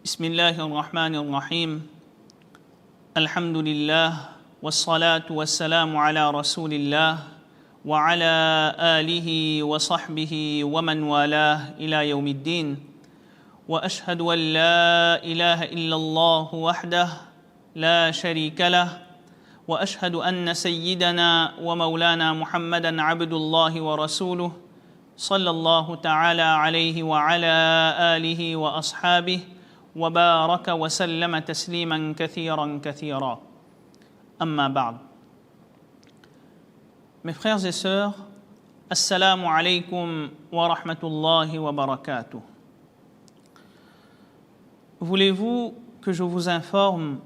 بسم الله الرحمن الرحيم الحمد لله والصلاة والسلام على رسول الله وعلى آله وصحبه ومن والاه إلى يوم الدين وأشهد أن لا إله إلا الله وحده لا شريك له وأشهد أن سيدنا ومولانا محمدًا عبد الله ورسوله صلى الله تعالى عليه وعلى آله وأصحابه وبارك وسلم تسليما كثيرا كثيرا أما بعد. Mes frères et sœurs, assalamu alaikum wa rahmatullahi wa barakatuh. Voulez-vous que je vous informe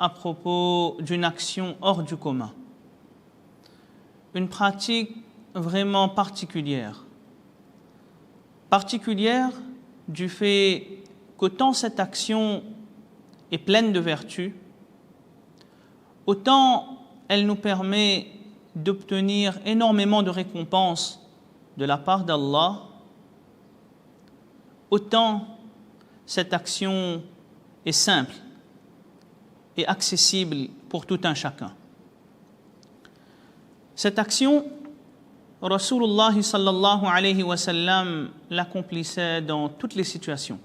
à propos d'une action hors du commun, une pratique vraiment particulière du fait qu'autant cette action est pleine de vertus, autant elle nous permet d'obtenir énormément de récompenses de la part d'Allah, autant cette action est simple et accessible pour tout un chacun. Cette action, Rasulullah sallallahu alayhi wa sallam l'accomplissait dans toutes les situations.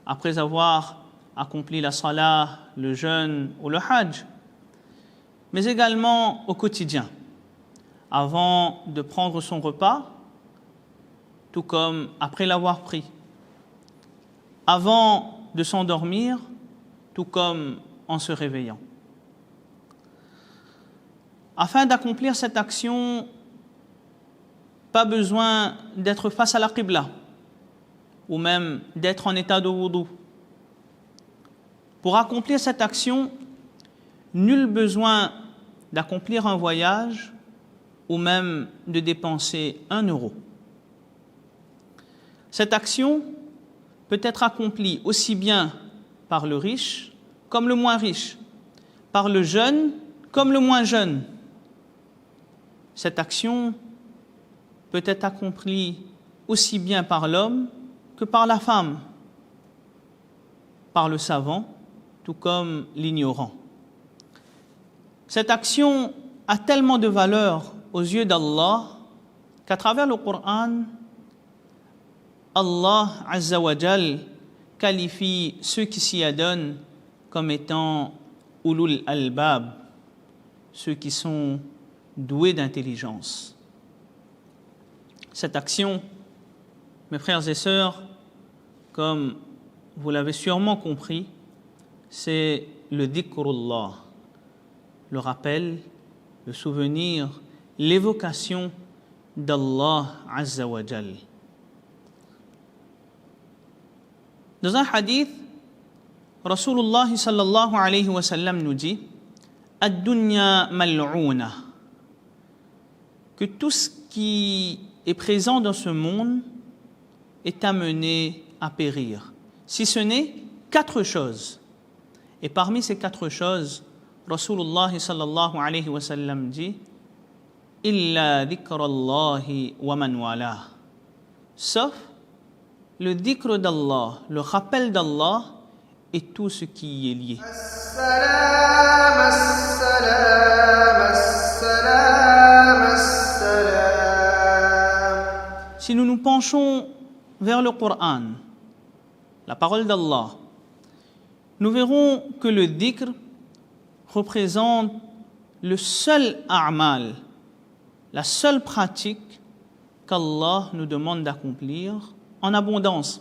Après avoir accompli la salat, le jeûne ou le hajj, mais également au quotidien, avant de prendre son repas, tout comme après l'avoir pris, avant de s'endormir, tout comme en se réveillant. Afin d'accomplir cette action, pas besoin d'être face à la qibla ou même d'être en état de wudu. Pour accomplir cette action, nul besoin d'accomplir un voyage ou même de dépenser 1 euro. Cette action peut être accomplie aussi bien par le riche comme le moins riche, par le jeune comme le moins jeune. Cette action peut être accomplie aussi bien par l'homme que par la femme, par le savant, tout comme l'ignorant. Cette action a tellement de valeur aux yeux d'Allah qu'à travers le Coran, Allah Azza wa Jal qualifie ceux qui s'y adonnent comme étant ulul albab, ceux qui sont doués d'intelligence. Cette action, mes frères et sœurs, comme vous l'avez sûrement compris, c'est le dhikrullah, le rappel, le souvenir, l'évocation d'Allah Azza wa Jal. Dans un hadith, Rasulullah sallallahu alayhi wa sallam nous dit Ad-dunya mal'ouna, que tout ce qui est présent dans ce monde est amené à périr, si ce n'est 4 choses. Et parmi ces 4 choses, Rasulullah sallallahu alayhi wa sallam dit Illa dhikrallahi wa man wala, sauf le dhikr d'Allah, le rappel d'Allah et tout ce qui y est lié. As-salam, as-salam, as-salam, as-salam. Si nous nous penchons vers le Coran, la parole d'Allah, nous verrons que le dhikr représente le seul a'mal, la seule pratique qu'Allah nous demande d'accomplir en abondance.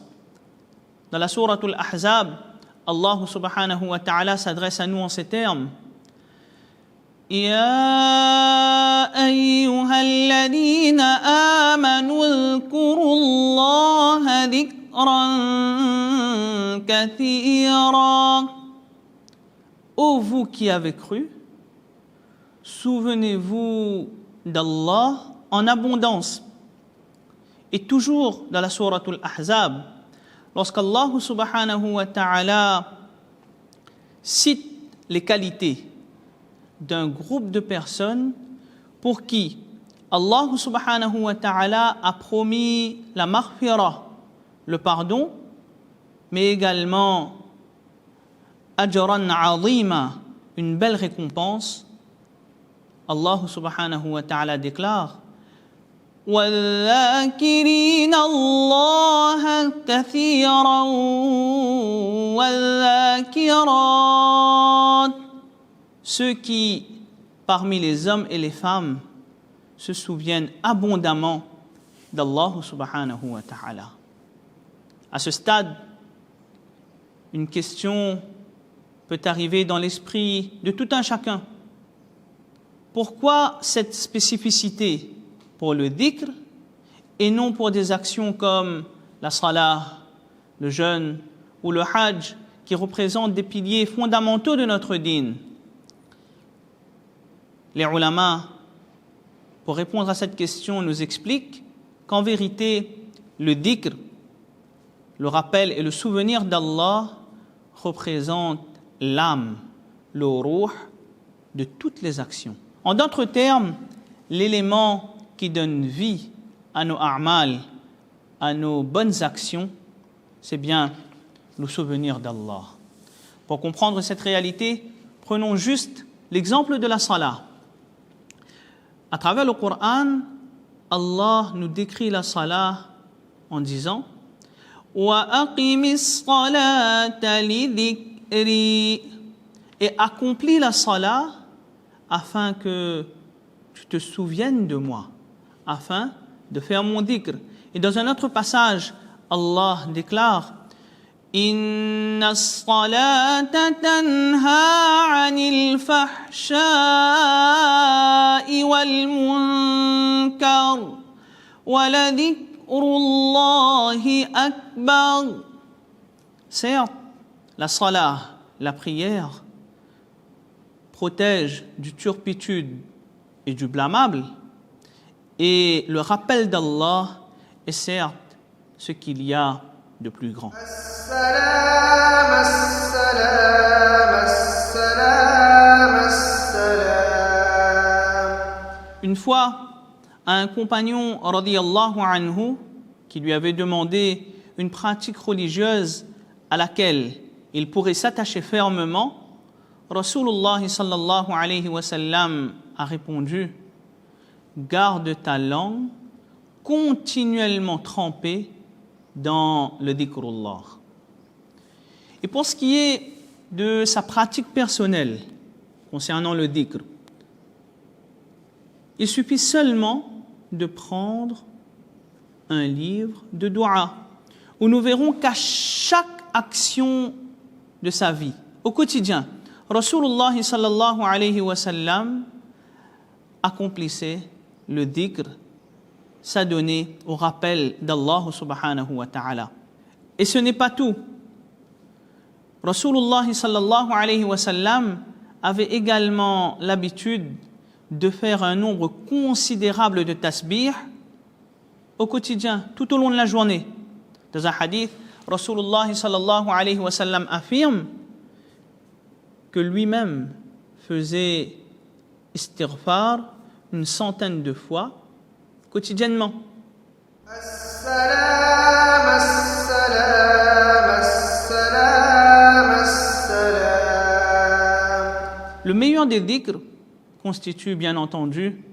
Dans la sourate Al-Ahzab, Allah subhanahu wa ta'ala s'adresse à nous en ces termes. Ya ayyuhalladhina amanu dhkurullaha dhikran kathira. Ô vous qui avez cru, souvenez-vous d'Allah en abondance. Et toujours dans la sourate Al-Ahzab, lorsqu'Allah subhanahu wa ta'ala cite les qualités d'un groupe de personnes pour qui Allah subhanahu wa ta'ala a promis la maghfira, le pardon, mais également ajran 'azima, une belle récompense, Allah subhanahu wa ta'ala déclare وَالذَّاكِرِينَ اللَّهَ كَثِيرًا وَالذَّاكِرَاتِ, ceux qui, parmi les hommes et les femmes, se souviennent abondamment d'Allah subhanahu wa ta'ala. À ce stade, une question peut arriver dans l'esprit de tout un chacun. Pourquoi cette spécificité pour le dhikr et non pour des actions comme la salah, le jeûne ou le hajj qui représentent des piliers fondamentaux de notre dîn? Les ulama, pour répondre à cette question, nous expliquent qu'en vérité, le dhikr, le rappel et le souvenir d'Allah représentent l'âme, le ruh de toutes les actions. En d'autres termes, l'élément qui donne vie à nos a'mal, à nos bonnes actions, c'est bien le souvenir d'Allah. Pour comprendre cette réalité, prenons juste l'exemple de la salah. À travers le Coran, Allah nous décrit la salah en disant « Wa aqimis salata li dhikri » et accomplis la salah afin que tu te souviennes de moi, afin de faire mon dhikr. Et dans un autre passage, Allah déclare Inna as-salata tanha 'anil fahsha'i wal munkar wa la dhikrullahi akbar. Certes, la salah, la prière, protège du turpitude et du blâmable, et le rappel d'Allah est certes ce qu'il y a de plus grand. Assalam, assalam, assalam, assalam. Une fois, un compagnon radiyallahu anhu qui lui avait demandé une pratique religieuse à laquelle il pourrait s'attacher fermement, Rasulullah sallallahu alayhi wa sallam a répondu « Garde ta langue continuellement trempée dans le dhikrullah. » Et pour ce qui est de sa pratique personnelle concernant le dhikr, il suffit seulement de prendre un livre de dua où nous verrons qu'à chaque action de sa vie, au quotidien, Rasulullah sallallahu alayhi wa sallam accomplissait le dhikr, s'adonnait au rappel d'Allah subhanahu wa ta'ala. Et ce n'est pas tout. Rasulullah sallallahu alayhi wa sallam avait également l'habitude de faire un nombre considérable de tasbih au quotidien, tout au long de la journée. Dans un hadith, Rasulullah sallallahu alayhi wa sallam affirme que lui-même faisait istighfar une centaine de fois quotidiennement. Assalam, assalam, assalam, assalam. Le meilleur des dhikrs constitue bien entendu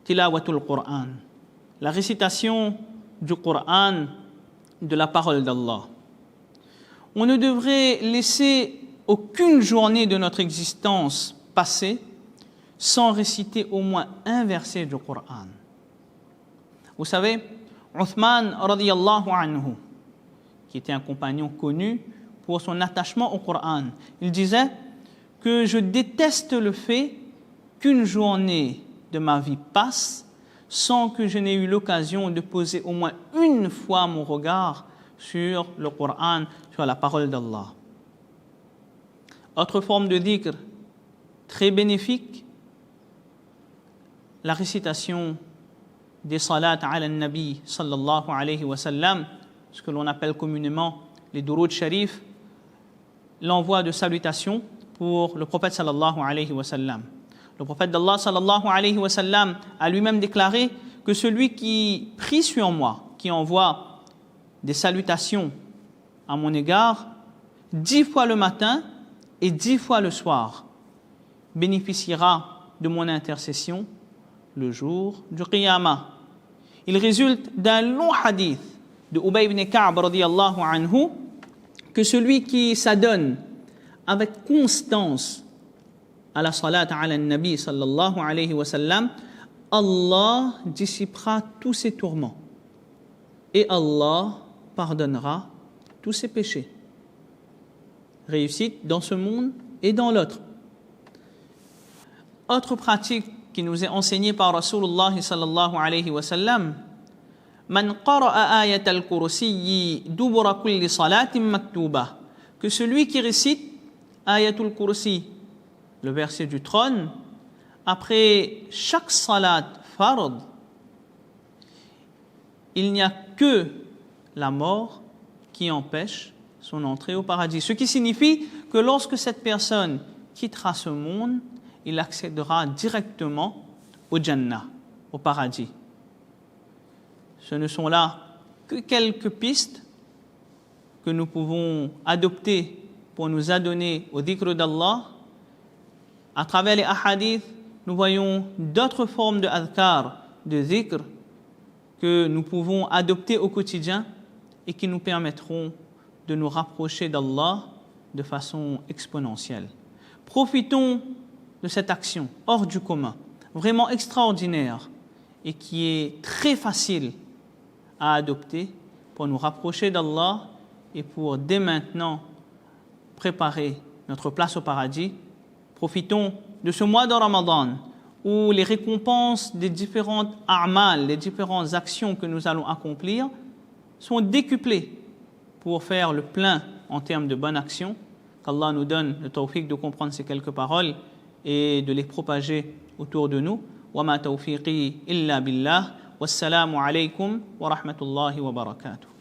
tilawatul Qur'an, la récitation du Qur'an, de la parole d'Allah. On ne devrait laisser aucune journée de notre existence passer sans réciter au moins un verset du Coran. Vous savez, Uthman radiyallahu anhu, qui était un compagnon connu pour son attachement au Coran, il disait que je déteste le fait qu'une journée de ma vie passe sans que je n'ai eu l'occasion de poser au moins une fois mon regard sur le Coran, sur la parole d'Allah. Autre forme de dhikr très bénéfique, la récitation des salats ala nabi sallallahu alayhi wa sallam, ce que l'on appelle communément les durud sharif, l'envoi de salutations pour le prophète sallallahu alayhi wa sallam. Le prophète d'Allah sallallahu alayhi wa sallam a lui-même déclaré que celui qui prie sur moi, qui envoie des salutations à mon égard, 10 fois le matin et 10 fois le soir bénéficiera de mon intercession le jour du Qiyamah. Il résulte d'un long hadith de Ubay ibn Ka'b radiyallahu anhu que celui qui s'adonne avec constance à la salat ala nabi sallallahu alayhi wa sallam, Allah dissipera tous ses tourments et Allah pardonnera tous ses péchés. Réussite dans ce monde et dans l'autre. Autre pratique qui nous est enseignée par Rasulullah sallallahu alayhi wa sallam: Man qara'a ayat al-kursi dubura kulli salatin maktuba, que celui qui récite ayatul kursi, le verset du trône, après chaque salat fard, il n'y a que la mort qui empêche son entrée au paradis. Ce qui signifie que lorsque cette personne quittera ce monde, il accédera directement au Jannah, au paradis. Ce ne sont là que quelques pistes que nous pouvons adopter pour nous adonner au dhikr d'Allah. À travers les ahadiths, nous voyons d'autres formes de adhkar, de dhikr, que nous pouvons adopter au quotidien et qui nous permettront de nous rapprocher d'Allah de façon exponentielle. Profitons de cette action hors du commun, vraiment extraordinaire et qui est très facile à adopter pour nous rapprocher d'Allah et pour dès maintenant préparer notre place au paradis. Profitons de ce mois de Ramadan où les récompenses des différentes a'mal, les différentes actions que nous allons accomplir sont décuplées pour faire le plein en termes de bonnes actions. Qu'Allah nous donne le tawfiq de comprendre ces quelques paroles et de les propager autour de nous. Wa ma tawfiqi illa billah. Wassalamu alaykum wa rahmatullahi wa barakatuh.